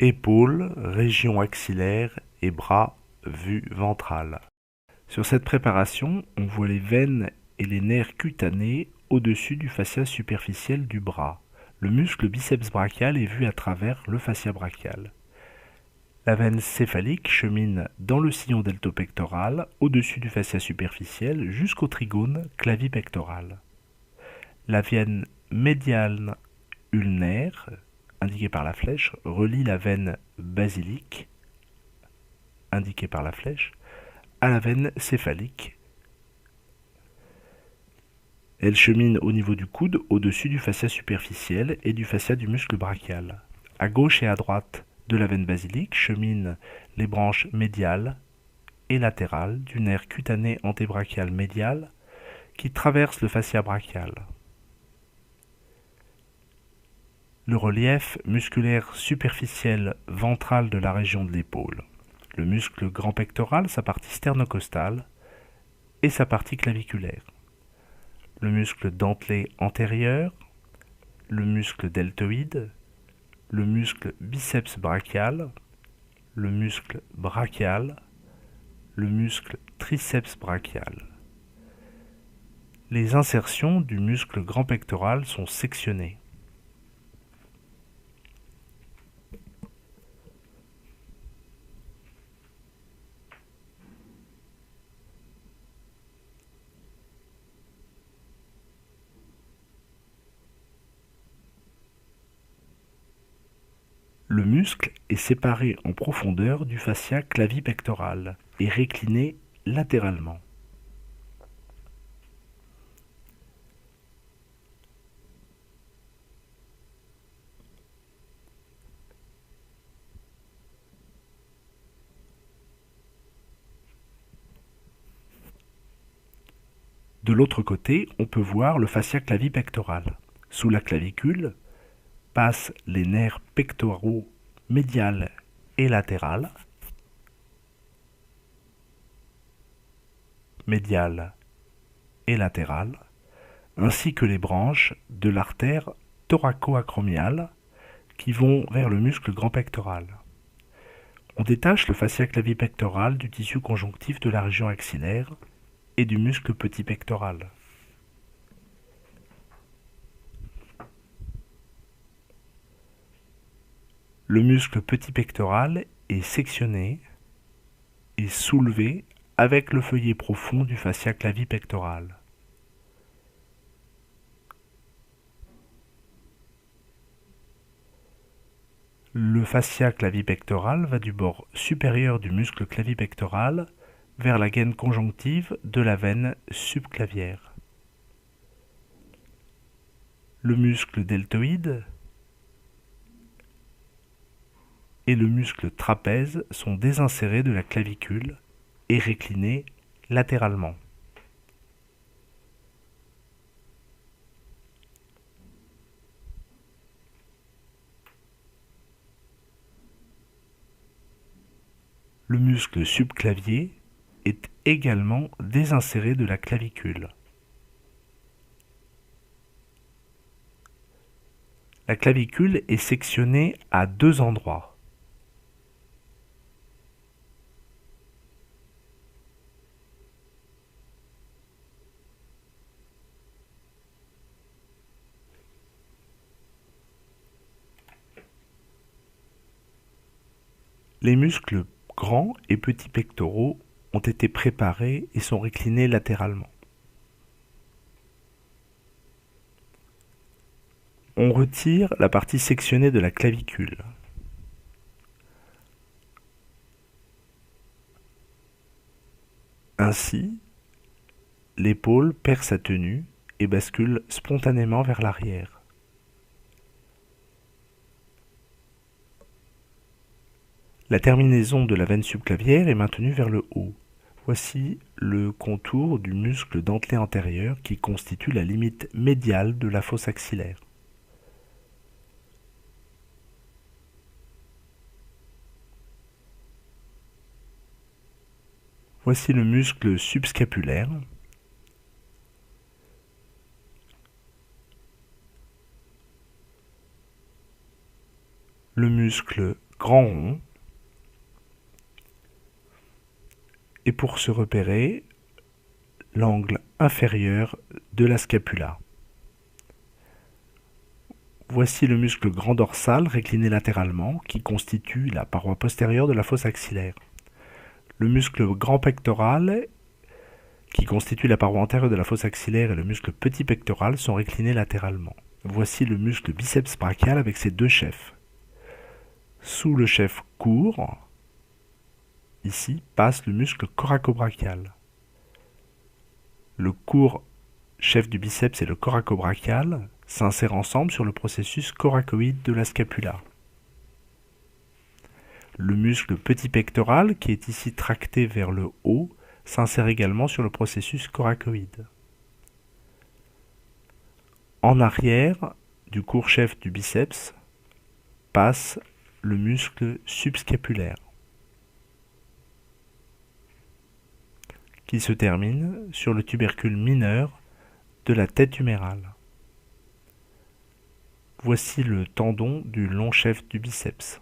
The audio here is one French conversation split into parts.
Épaules, région axillaire et bras, vue ventrale. Sur cette préparation, on voit les veines et les nerfs cutanés au-dessus du fascia superficiel du bras. Le muscle biceps brachial est vu à travers le fascia brachial. La veine céphalique chemine dans le sillon deltopectoral, au-dessus du fascia superficiel, jusqu'au trigone clavipectoral. La veine médiane ulnaire, indiquée par la flèche, relie la veine basilique, indiquée par la flèche, à la veine céphalique. Elle chemine au niveau du coude, au-dessus du fascia superficiel et du fascia du muscle brachial. À gauche et à droite de la veine basilique cheminent les branches médiales et latérales du nerf cutané antébrachial médial qui traverse le fascia brachial. Le relief musculaire superficiel ventral de la région de l'épaule. Le muscle grand pectoral, sa partie sternocostale et sa partie claviculaire. Le muscle dentelé antérieur, le muscle deltoïde, le muscle biceps brachial, le muscle brachial, le muscle triceps brachial. Les insertions du muscle grand pectoral sont sectionnées. Le muscle est séparé en profondeur du fascia clavipectoral et récliné latéralement. De l'autre côté, on peut voir le fascia clavipectoral. Sous la clavicule passent les nerfs pectoraux médial et latéral, ainsi que les branches de l'artère thoraco-acromiale qui vont vers le muscle grand pectoral. On détache le fascia clavipectoral du tissu conjonctif de la région axillaire et du muscle petit pectoral. Le muscle petit pectoral est sectionné et soulevé avec le feuillet profond du fascia clavipectoral. Le fascia clavipectoral va du bord supérieur du muscle clavipectoral vers la gaine conjonctive de la veine subclavière. Le muscle deltoïde et le muscle trapèze sont désinsérés de la clavicule et réclinés latéralement. Le muscle subclavier est également désinséré de la clavicule. La clavicule est sectionnée à deux endroits. Les muscles grands et petits pectoraux ont été préparés et sont réclinés latéralement. On retire la partie sectionnée de la clavicule. Ainsi, l'épaule perd sa tenue et bascule spontanément vers l'arrière. La terminaison de la veine subclavière est maintenue vers le haut. Voici le contour du muscle dentelé antérieur qui constitue la limite médiale de la fosse axillaire. Voici le muscle subscapulaire. Le muscle grand rond. Et pour se repérer, l'angle inférieur de la scapula. Voici le muscle grand dorsal récliné latéralement qui constitue la paroi postérieure de la fosse axillaire. Le muscle grand pectoral qui constitue la paroi antérieure de la fosse axillaire et le muscle petit pectoral sont réclinés latéralement. Voici le muscle biceps brachial avec ses deux chefs. Sous le chef court, ici, passe le muscle coracobrachial. Le court chef du biceps et le coracobrachial s'insèrent ensemble sur le processus coracoïde de la scapula. Le muscle petit pectoral, qui est ici tracté vers le haut, s'insère également sur le processus coracoïde. En arrière du court chef du biceps passe le muscle subscapulaire, qui se termine sur le tubercule mineur de la tête humérale. Voici le tendon du long chef du biceps.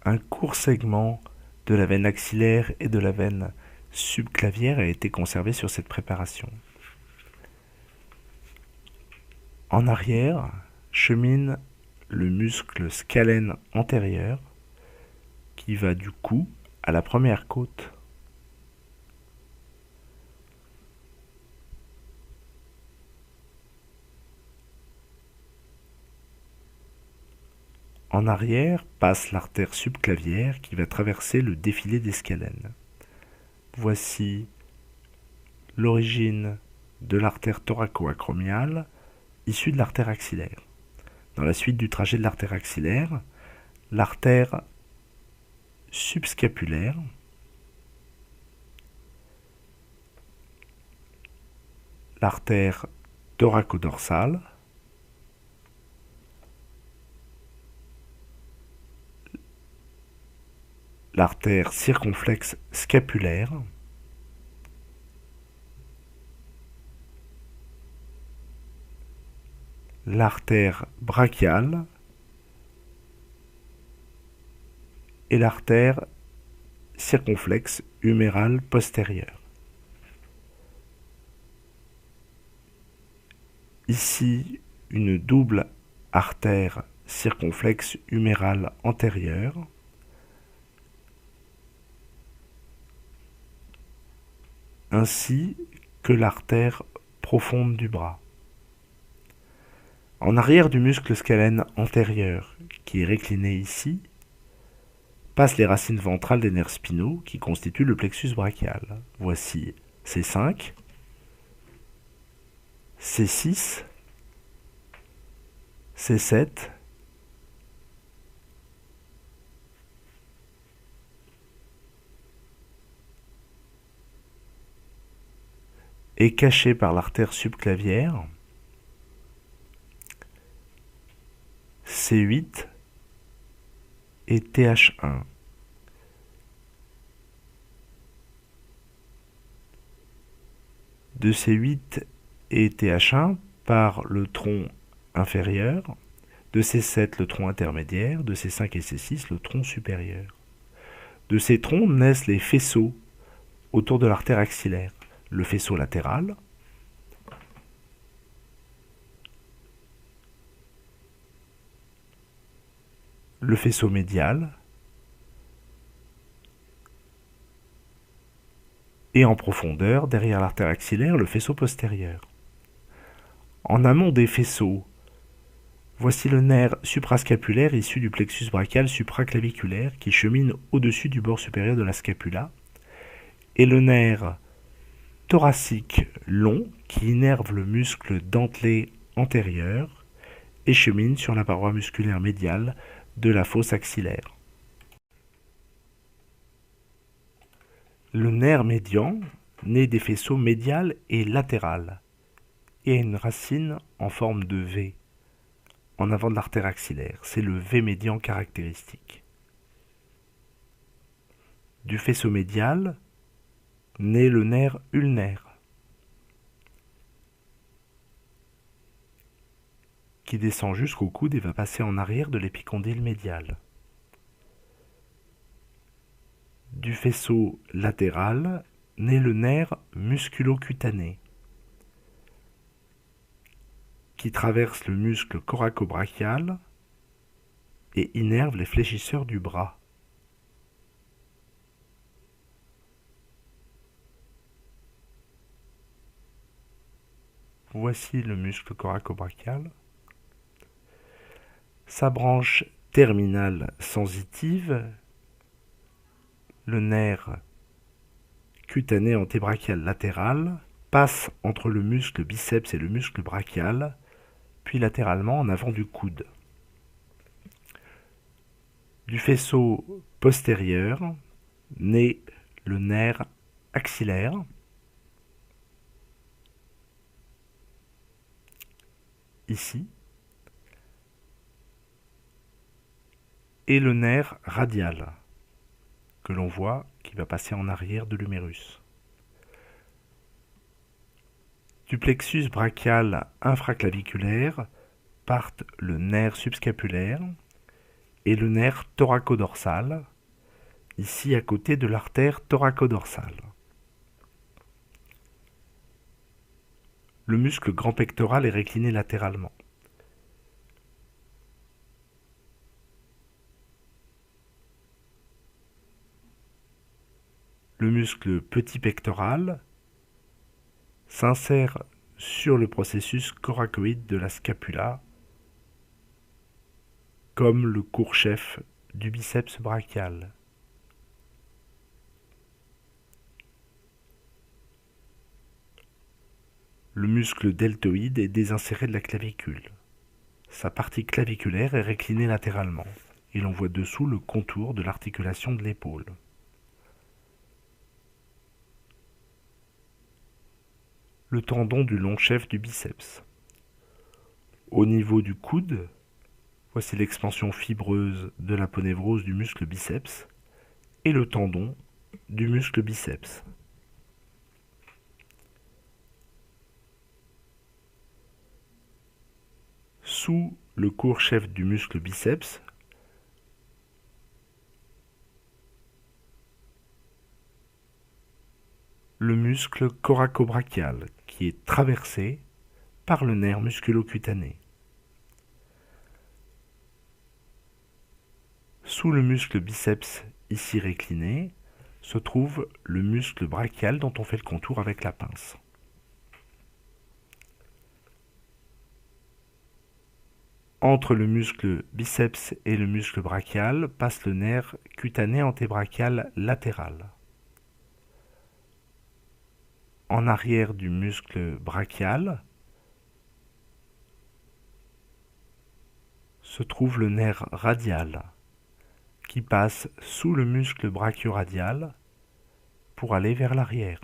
Un court segment de la veine axillaire et de la veine subclavière a été conservé sur cette préparation. En arrière chemine le muscle scalène antérieur qui va du cou à la première côte. En arrière passe l'artère subclavière qui va traverser le défilé des scalènes. Voici l'origine de l'artère thoraco-acromiale issue de l'artère axillaire. Dans la suite du trajet de l'artère axillaire, l'artère subscapulaire l'artère thoracodorsale, l'artère circonflexe scapulaire, l'artère brachiale et l'artère circonflexe humérale postérieure. Ici, une double artère circonflexe humérale antérieure, ainsi que l'artère profonde du bras. En arrière du muscle scalène antérieur, qui est récliné ici, passent les racines ventrales des nerfs spinaux qui constituent le plexus brachial. Voici C5, C6, C7, et caché par l'artère subclavière, C8 et TH1. De C8 et TH1 par le tronc inférieur, de C7 le tronc intermédiaire, de C5 et C6 le tronc supérieur. De ces troncs naissent les faisceaux autour de l'artère axillaire. Le faisceau latéral, le faisceau médial et en profondeur, derrière l'artère axillaire, le faisceau postérieur. En amont des faisceaux, voici le nerf suprascapulaire issu du plexus brachial supraclaviculaire qui chemine au-dessus du bord supérieur de la scapula et le nerf thoracique long qui innerve le muscle dentelé antérieur et chemine sur la paroi musculaire médiale de la fosse axillaire. Le nerf médian naît des faisceaux médial et latéral et a une racine en forme de V en avant de l'artère axillaire. C'est le V médian caractéristique. Du faisceau médial naît le nerf ulnaire qui descend jusqu'au coude et va passer en arrière de l'épicondyle médial. Du faisceau latéral naît le nerf musculo-cutané qui traverse le muscle coracobrachial et innerve les fléchisseurs du bras. Voici le muscle coracobrachial. Sa branche terminale sensitive, le nerf cutané antébrachial latéral, passe entre le muscle biceps et le muscle brachial, puis latéralement en avant du coude. Du faisceau postérieur naît le nerf axillaire, ici, et le nerf radial, que l'on voit qui va passer en arrière de l'humérus. Du plexus brachial infraclaviculaire partent le nerf subscapulaire et le nerf thoracodorsal, ici à côté de l'artère thoracodorsale. Le muscle grand pectoral est récliné latéralement. Le muscle petit pectoral s'insère sur le processus coracoïde de la scapula, comme le court chef du biceps brachial. Le muscle deltoïde est désinséré de la clavicule. Sa partie claviculaire est réclinée latéralement, et l'on voit dessous le contour de l'articulation de l'épaule. Le tendon du long chef du biceps. Au niveau du coude, voici l'expansion fibreuse de l'aponévrose du muscle biceps et le tendon du muscle biceps. Sous le court chef du muscle biceps, le muscle coracobrachial qui est traversé par le nerf musculo-cutané. Sous le muscle biceps ici récliné se trouve le muscle brachial dont on fait le contour avec la pince. Entre le muscle biceps et le muscle brachial passe le nerf cutané antébrachial latéral. En arrière du muscle brachial se trouve le nerf radial qui passe sous le muscle brachioradial pour aller vers l'arrière.